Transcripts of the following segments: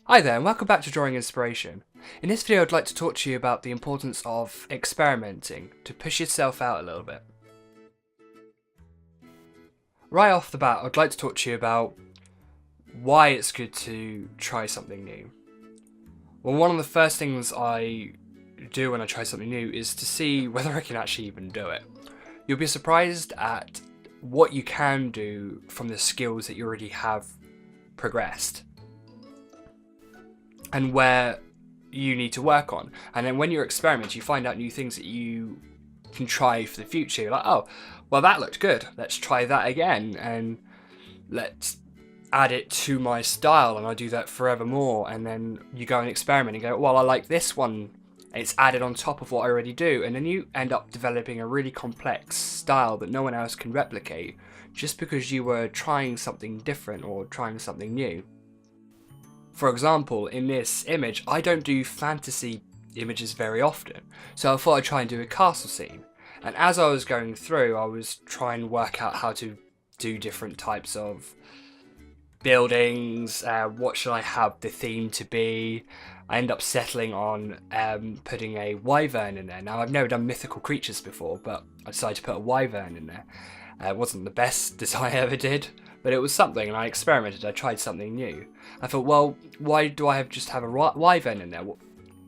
Hi there and welcome back to Drawing Inspiration. In this video I'd like to talk to you about the importance of experimenting to push yourself out a little bit. Right off the bat I'd like to talk to you about why it's good to try something new. Well, one of the first things I do when I try something new is to see whether I can actually even do it. You'll be surprised at what you can do from the skills that you already have progressed, and where you need to work on. And then when you experiment, you find out new things that you can try for the future. You're like, oh, well that looked good, let's try that again, and let's add it to my style, and I do that forevermore. And then you go and experiment and go, well, I like this one, it's added on top of what I already do, and then you end up developing a really complex style that no one else can replicate just because you were trying something different or trying something new. For example, in this image, I don't do fantasy images very often, so I thought I'd try and do a castle scene. And as I was going through, I was trying to work out how to do different types of buildings, what should I have the theme to be. I end up settling on putting a wyvern in there. Now, I've never done mythical creatures before, but I decided to put a wyvern in there. It wasn't the best design I ever did, but it was something, and I experimented, I tried something new. I thought, well, why do I just have a wyvern in there?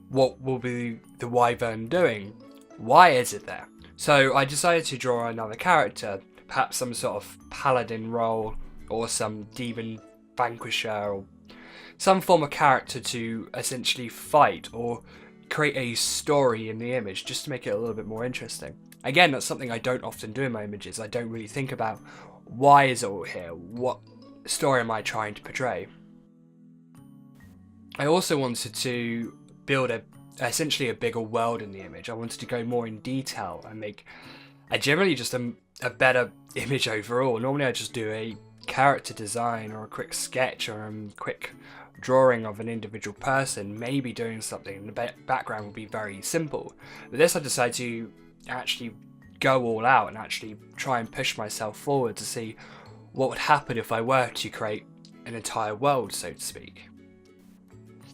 What will be the wyvern doing? Why is it there? So I decided to draw another character, perhaps some sort of paladin role, or some demon vanquisher, or some form of character to essentially fight or create a story in the image, just to make it a little bit more interesting. Again, that's something I don't often do in my images. I don't really think about why is it all here, what story am I trying to portray. I also wanted to build essentially a bigger world in the image. I wanted to go more in detail and make generally just a better image overall. Normally I just do a character design or a quick sketch or a quick drawing of an individual person, maybe doing something, and the background would be very simple. But this I decided to actually go all out and actually try and push myself forward to see what would happen if I were to create an entire world, so to speak.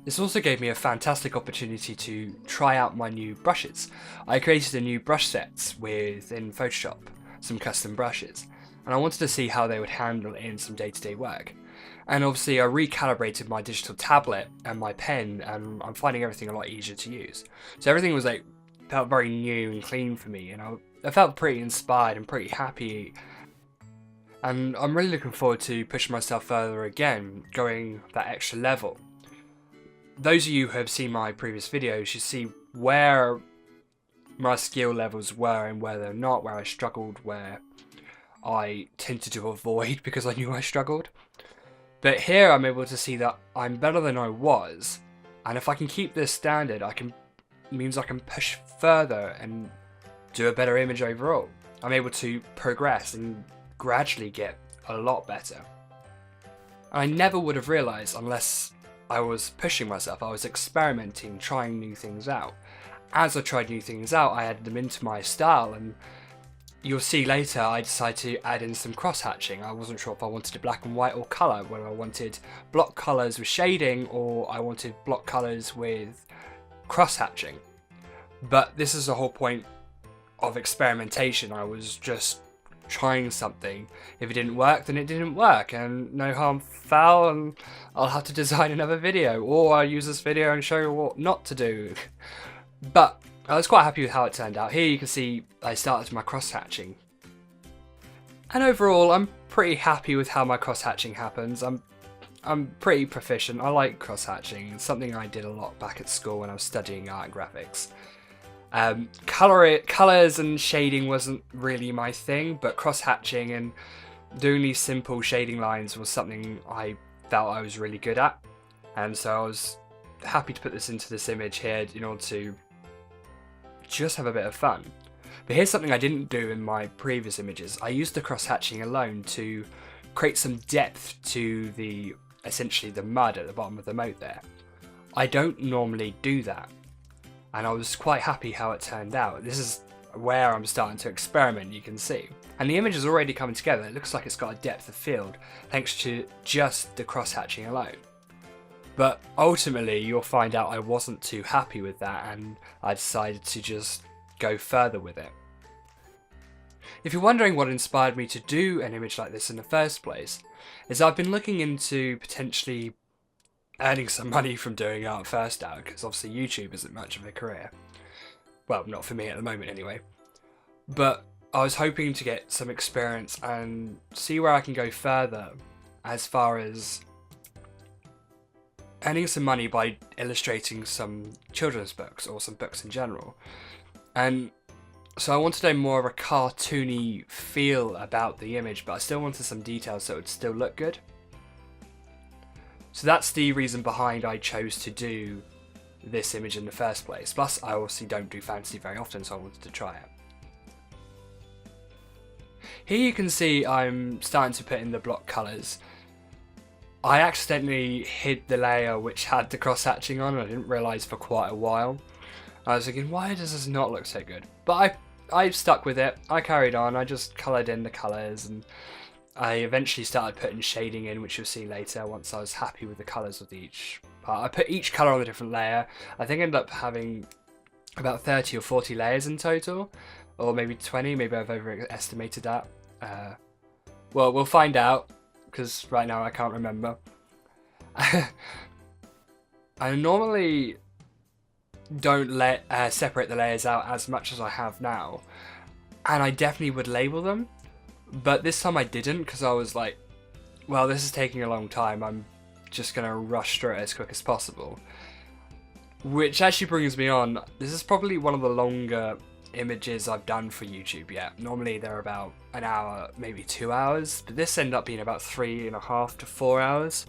This also gave me a fantastic opportunity to try out my new brushes. I created a new brush set within Photoshop, some custom brushes, and I wanted to see how they would handle it in some day-to-day work. And obviously I recalibrated my digital tablet and my pen, and I'm finding everything a lot easier to use. So everything was felt very new and clean for me, and I felt pretty inspired and pretty happy. And I'm really looking forward to pushing myself further again, going that extra level. Those of you who have seen my previous videos, you see where my skill levels were and where they're not, where I struggled, where I tended to avoid because I knew I struggled. But here I'm able to see that I'm better than I was, and if I can keep this standard, means I can push further and do a better image overall. I'm able to progress and gradually get a lot better. I never would have realised unless I was pushing myself. I was experimenting, trying new things out. As I tried new things out, I added them into my style, and you'll see later I decided to add in some cross-hatching. I wasn't sure if I wanted it black and white or colour, whether I wanted block colours with shading or I wanted block colours with cross-hatching. But this is the whole point of experimentation. I was just trying something. If it didn't work, then it didn't work, and no harm foul, and I'll have to design another video, or I'll use this video and show you what not to do. But I was quite happy with how it turned out. Here you can see I started my cross-hatching, and overall I'm pretty happy with how my cross-hatching happens. I'm pretty proficient. I like cross-hatching. It's something I did a lot back at school when I was studying art and graphics. Colours and shading wasn't really my thing, but cross-hatching and doing these simple shading lines was something I felt I was really good at, and so I was happy to put this into this image here in order to just have a bit of fun. But here's something I didn't do in my previous images. I used the cross-hatching alone to create some depth to essentially the mud at the bottom of the moat there. I don't normally do that, and I was quite happy how it turned out. This is where I'm starting to experiment, you can see. And the image is already coming together. It looks like it's got a depth of field thanks to just the cross-hatching alone. But ultimately you'll find out I wasn't too happy with that, and I decided to just go further with it. If you're wondering what inspired me to do an image like this in the first place, is I've been looking into potentially earning some money from doing art first out, because obviously YouTube isn't much of a career. Well, not for me at the moment anyway. But I was hoping to get some experience and see where I can go further as far as earning some money by illustrating some children's books or some books in general. And so I wanted a more of a cartoony feel about the image, but I still wanted some details so it would still look good. So that's the reason behind I chose to do this image in the first place. Plus, I obviously don't do fantasy very often, so I wanted to try it. Here you can see I'm starting to put in the block colours. I accidentally hid the layer which had the cross-hatching on, and I didn't realise for quite a while. I was thinking, why does this not look so good? But I stuck with it. I carried on. I just coloured in the colours, and I eventually started putting shading in, which you'll see later once I was happy with the colours of each part. I put each colour on a different layer. I think I ended up having about 30 or 40 layers in total, or maybe 20. Maybe I've overestimated that. Well, we'll find out, because right now I can't remember. I normally don't separate the layers out as much as I have now, and I definitely would label them, but this time I didn't, because I was like, well, this is taking a long time, I'm just gonna rush through it as quick as possible. Which actually brings me on, this is probably one of the longer images I've done for YouTube yet. Normally they're about an hour, maybe 2 hours, but this ended up being about 3.5 to 4 hours,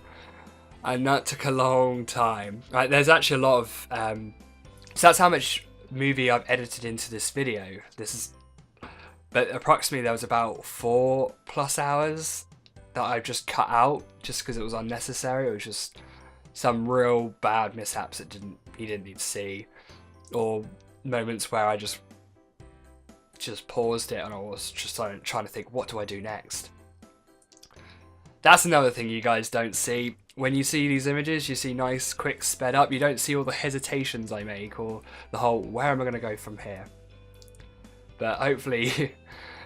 and that took a long time. Right, there's actually a lot of so that's how much movie I've edited into this video. But approximately there was about 4+ hours that I've just cut out just because it was unnecessary. It was just some real bad mishaps that you didn't need to see, or moments where I just paused it and I was just trying to think, what do I do next? That's another thing you guys don't see. When you see these images, you see nice, quick, sped up. You don't see all the hesitations I make, or the whole, where am I going to go from here? But hopefully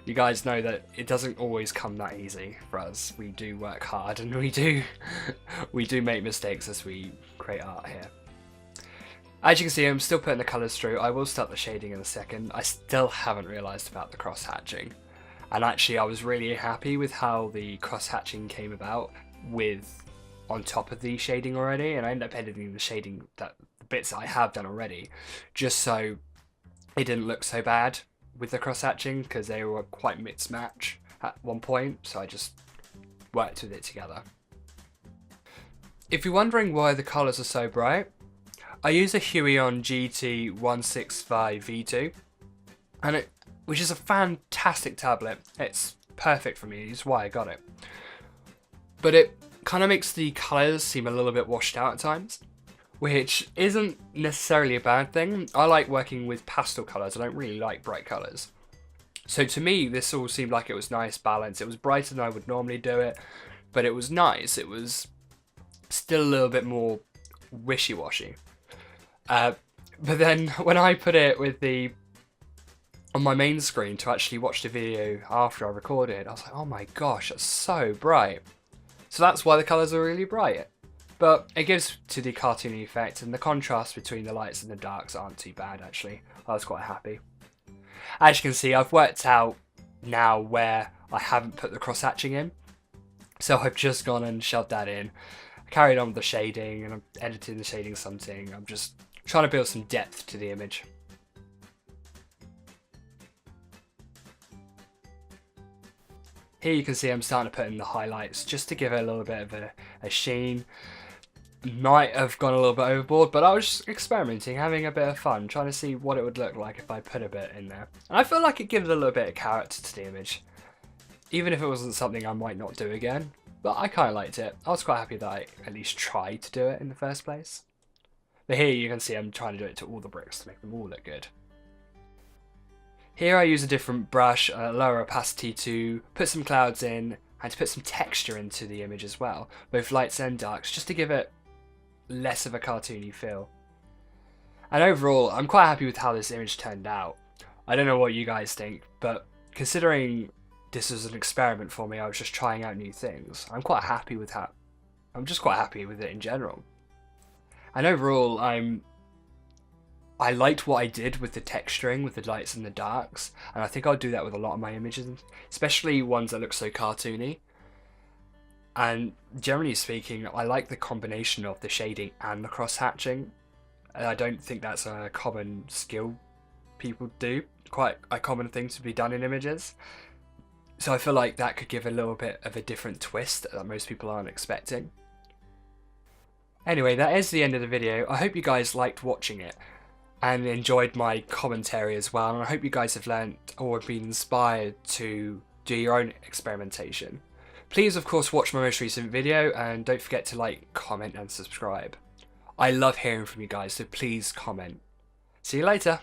you guys know that it doesn't always come that easy for us. We do work hard, and we do make mistakes as we create art here. As you can see, I'm still putting the colours through. I will start the shading in a second. I still haven't realised about the cross-hatching. And actually, I was really happy with how the cross-hatching came about on top of the shading already, and I ended up editing the shading, the bits that I have done already, just so it didn't look so bad with the cross-hatching, because they were quite mismatch at one point, so I just worked with it together. If you're wondering why the colours are so bright, I use a Huion GT-156HD V2, which is a fantastic tablet. It's perfect for me, it's why I got it. But it kind of makes the colours seem a little bit washed out at times, which isn't necessarily a bad thing. I like working with pastel colours, I don't really like bright colours. So to me, this all seemed like it was nice balance. It was brighter than I would normally do it, but it was nice. It was still a little bit more wishy-washy. But then when I put it on my main screen to actually watch the video after I recorded, I was like, oh my gosh, that's so bright. So that's why the colours are really bright. But it gives to the cartoony effect, and the contrast between the lights and the darks aren't too bad actually. I was quite happy. As you can see, I've worked out now where I haven't put the cross-hatching in. So I've just gone and shoved that in. I carried on with the shading, and I'm editing the shading something. I'm just trying to build some depth to the image. Here you can see I'm starting to put in the highlights just to give it a little bit of a sheen. Might have gone a little bit overboard, but I was just experimenting, having a bit of fun, trying to see what it would look like if I put a bit in there. And I feel like it gives a little bit of character to the image, even if it wasn't something I might not do again. But I kind of liked it. I was quite happy that I at least tried to do it in the first place. But here you can see I'm trying to do it to all the bricks to make them all look good. Here I use a different brush, a lower opacity, to put some clouds in and to put some texture into the image as well, both lights and darks, just to give it less of a cartoony feel. And overall, I'm quite happy with how this image turned out. I don't know what you guys think, but considering this was an experiment for me, I was just trying out new things. I'm just quite happy with it in general. And overall, I liked what I did with the texturing, with the lights and the darks, and I think I'll do that with a lot of my images, especially ones that look so cartoony. And generally speaking, I like the combination of the shading and the cross-hatching. And I don't think that's a common skill people do, quite a common thing to be done in images. So I feel like that could give a little bit of a different twist that most people aren't expecting. Anyway, that is the end of the video. I hope you guys liked watching it and enjoyed my commentary as well, and I hope you guys have learned or been inspired to do your own experimentation. Please of course watch my most recent video, and don't forget to like, comment and subscribe. I love hearing from you guys, so please comment. See you later.